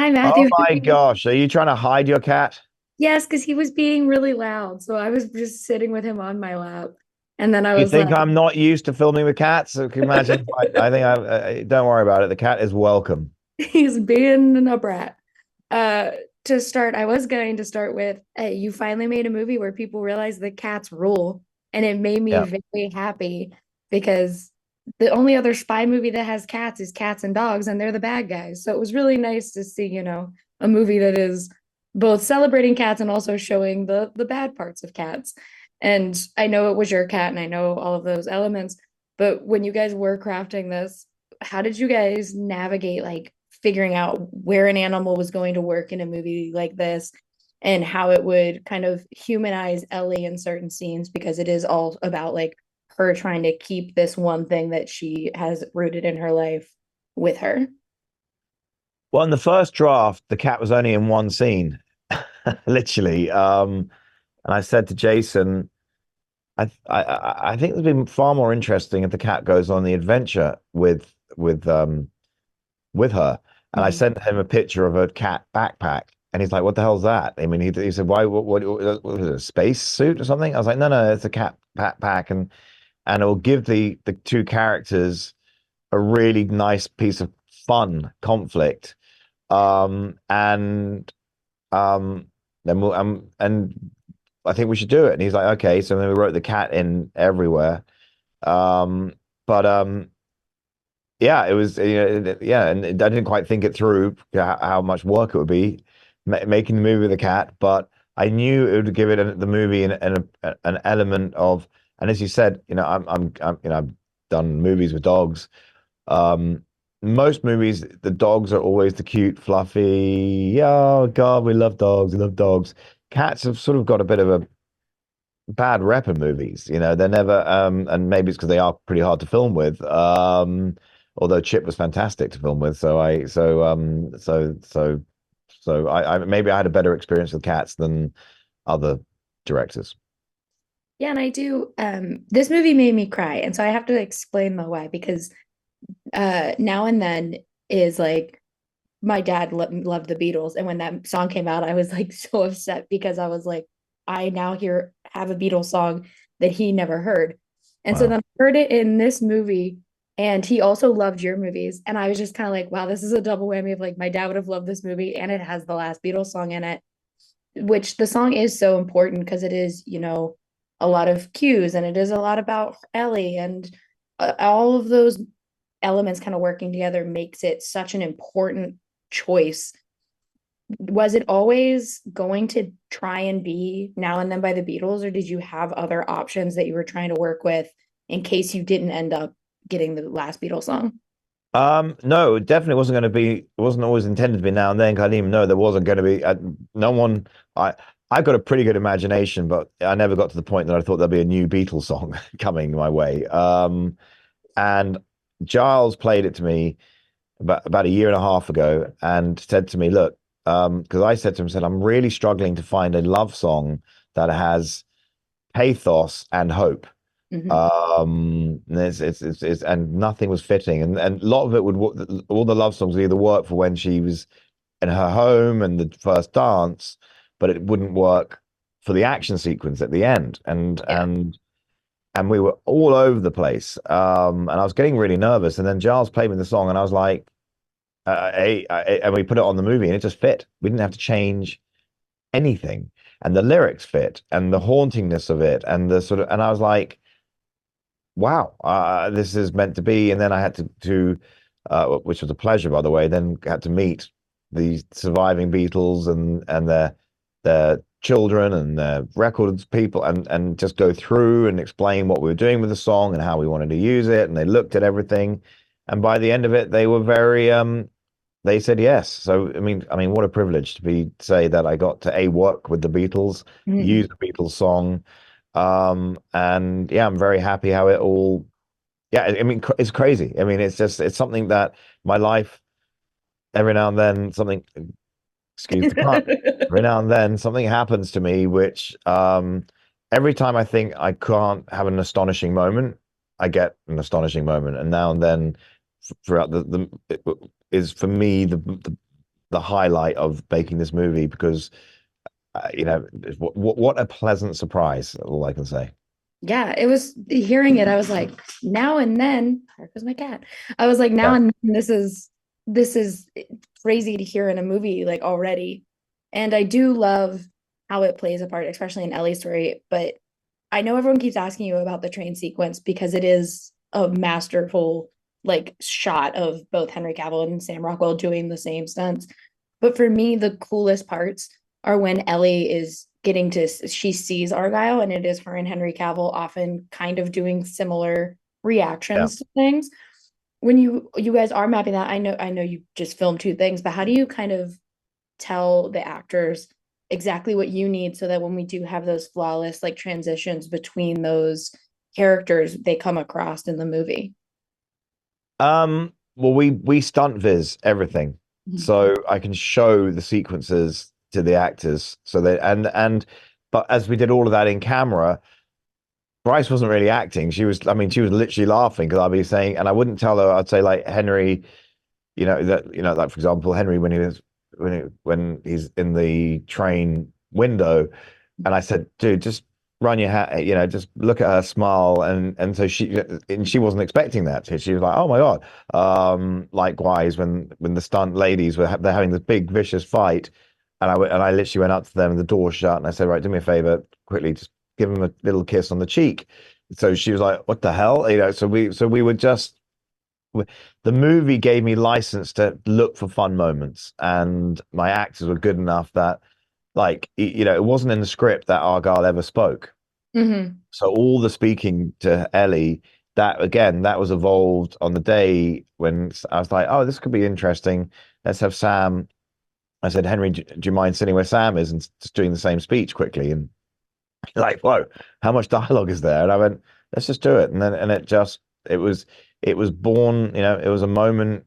Hi, Oh Matthew. my gosh, are you trying to hide your cat? Yes, because he was being really loud. So I was just sitting with him on my lap. And then I You was think like, I'm not used to filming with cats? So can you imagine? I think don't worry about it. The cat is welcome. he's being a brat. Uh, to start, I was going to start with, hey, you finally made a movie where people realize that cats rule. And it made me Yeah. very happy because the only other spy movie that has cats is Cats and Dogs, and they're the bad guys. So it was really nice to see, a movie that is both celebrating cats and also showing the bad parts of cats. And I know it was your cat, and I know all of those elements, but when you guys were crafting this, how did you guys navigate like figuring out where an animal was going to work in a movie like this and how it would kind of humanize Ellie in certain scenes because it is all about like her trying to keep this one thing that she has rooted in her life with her. Well, in the first draft, the cat was only in one scene, literally. And I said to Jason, I think it'd been far more interesting if the cat goes on the adventure with her. And I Mhm. sent him a picture of a cat backpack. And he's like, what the hell's that? I mean, he said, why, what was it, a space suit or something? I was like, no, it's a cat backpack. And it will give the two characters a really nice piece of fun conflict. And then and I think we should do it. And he's like, okay. So then we wrote the cat in everywhere. Um, but yeah, it was yeah, and I didn't quite think it through how much work it would be making the movie with the cat, but I knew it would give it the movie an element of, and as you said, I've done movies with dogs. Um, Most movies, the dogs are always the cute, fluffy. Oh God, we love dogs. Cats have sort of got a bit of a bad rep in movies. They're never and maybe it's because they are pretty hard to film with. Although Chip was fantastic to film with. So I maybe I had a better experience with cats than other directors. Yeah, and I do. This movie made me cry, and so I have to explain the why because Now and Then is like my dad loved the Beatles, and when that song came out, I was like so upset because I was like, I now hear have a Beatles song that he never heard, and so Wow. then I heard it in this movie, and he also loved your movies, and I was just kind of like, wow, this is a double whammy of like my dad would have loved this movie, and it has the last Beatles song in it, which the song is so important because it is, a lot of cues, and it is a lot about Ellie, and all of those elements kind of working together makes it such an important choice. Was it always going to try and be Now and Then by the Beatles, or did you have other options that you were trying to work with in case you didn't end up getting the last Beatles song? No, it definitely wasn't going to be. It wasn't always intended to be Now and Then. 'Cause I didn't even know there wasn't going to be. No one. I got a pretty good imagination, but I never got to the point that I thought there'd be a new Beatles song coming my way. And Giles played it to me about a year and a half ago and said to me, "Look, because I said to him, said I'm really struggling to find a love song that has pathos and hope." Mm-hmm. And and nothing was fitting, and a lot of it would all the love songs would either work for when she was in her home and the first dance, but it wouldn't work for the action sequence at the end, Yeah. and we were all over the place. And I was getting really nervous, and then Giles played me the song, and I was like, and we put it on the movie, and it just fit. We didn't have to change anything, and the lyrics fit, and the hauntingness of it, and the sort of, and I was like, wow, this is meant to be. And then I had to which was a pleasure, by the way, then had to meet the surviving Beatles and their children and their records people and just go through and explain what we were doing with the song and how we wanted to use it. And they looked at everything. And by the end of it, they were very they said yes. So I mean, what a privilege to be say that I got to work with the Beatles, use Mm-hmm. a Beatles song. And yeah, I'm very happy how it all, yeah, I mean, it's crazy. I mean, it's something that my life, every now and then, something, excuse the pun, every now and then, something happens to me, which, every time I think I can't have an astonishing moment, I get an astonishing moment. And now and then, throughout is for me, the the highlight of making this movie because you know, what a pleasant surprise. All I can say. Yeah, it was hearing it. I was like, now and then, there goes my cat. I was like, now Yeah. and then, this is crazy to hear in a movie like already. And I do love how it plays a part, especially in Ellie's story. But I know everyone keeps asking you about the train sequence because it is a masterful like shot of both Henry Cavill and Sam Rockwell doing the same stunts. But for me, the coolest parts are when Ellie is getting to she sees Argylle and it is her and Henry Cavill often kind of doing similar Yeah. reactions to things. When you guys are mapping that, I know you just filmed two things, but how do you kind of tell the actors exactly what you need so that when we do have those flawless like transitions between those characters, they come across in the movie? Well, we stunt viz everything, Mhm. so I can show the sequences to the actors. So they but as we did all of that in camera, Bryce wasn't really acting. I mean, she was literally laughing because I'd be saying, and I wouldn't tell her. I'd say like Henry, like for example, Henry when he's in the train window, and I said, dude, just run your hat, just look at her smile, and so she wasn't expecting that. She was like, oh my God. Likewise, when the stunt ladies they're having this big vicious fight, and I literally went up to them and the door shut, and I said, right, do me a favor, quickly, just give him a little kiss on the cheek. So she was like, what the hell? So we were just the movie gave me license to look for fun moments, and my actors were good enough that, like, it wasn't in the script that Argylle ever spoke. Mm-hmm. So all the speaking to Ellie, that again, that was evolved on the day when I was like, oh, this could be interesting. Let's have Sam. I said, Henry, do you mind sitting where Sam is and just doing the same speech quickly? And like, whoa, how much dialogue is there? And I went, let's just do it. And it was born, it was a moment,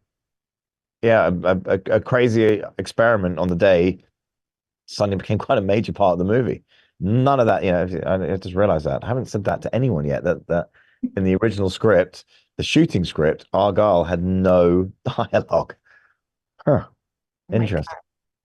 yeah, a crazy experiment on the day. Suddenly became quite a major part of the movie. None of that, I just realized that. I haven't said that to anyone yet, that in the original script, the shooting script, Argylle had no dialogue. Huh. Oh my God. Interesting.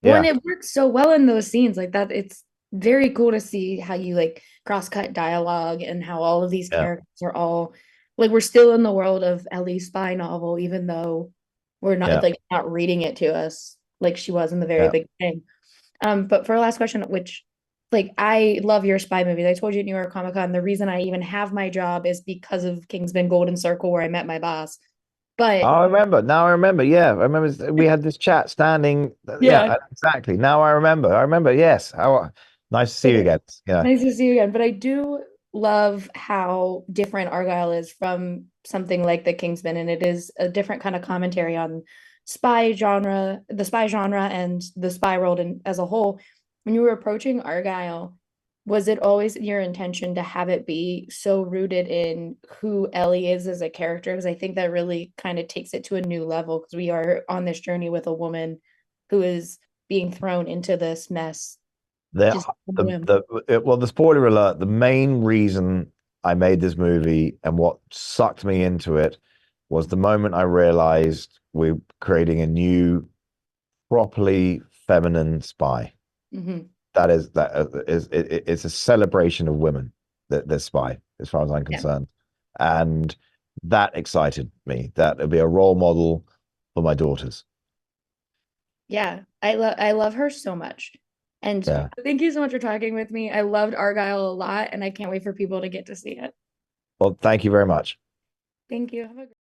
Well, and Yeah. it works so well in those scenes like that. It's very cool to see how you like cross-cut dialogue and how all of these Yeah. characters are all like we're still in the world of Ellie's spy novel, even though we're not Yeah. like not reading it to us like she was in the very Yeah. beginning. But for our last question, which like I love your spy movies. I told you at New York Comic Con, the reason I even have my job is because of Kingsman Golden Circle, where I met my boss. Oh, But I remember. Now I remember. Yeah. I remember we had this chat standing. yeah, Yeah, exactly. Now I remember. I remember. Yes. How nice to see you but again. Yeah. nice to see you again. But I do love how different Argylle is from something like The Kingsman, and it is a different kind of commentary on the spy genre, and the spy world as a whole. When you were approaching Argylle, was it always your intention to have it be so rooted in who Ellie is as a character? Because I think that really kind of takes it to a new level because we are on this journey with a woman who is being thrown into this mess The just on a whim. well, the spoiler alert, the main reason I made this movie and what sucked me into it was the moment I realized we're creating a new, properly feminine spy. Mhm. It's a celebration of women, that this spy, as far as I'm Yeah. concerned. And that excited me. That would be a role model for my daughters. Yeah. I love her so much. And Yeah. thank you so much for talking with me. I loved Argyle a lot and I can't wait for people to get to see it. Well, thank you very much. Thank you. Have a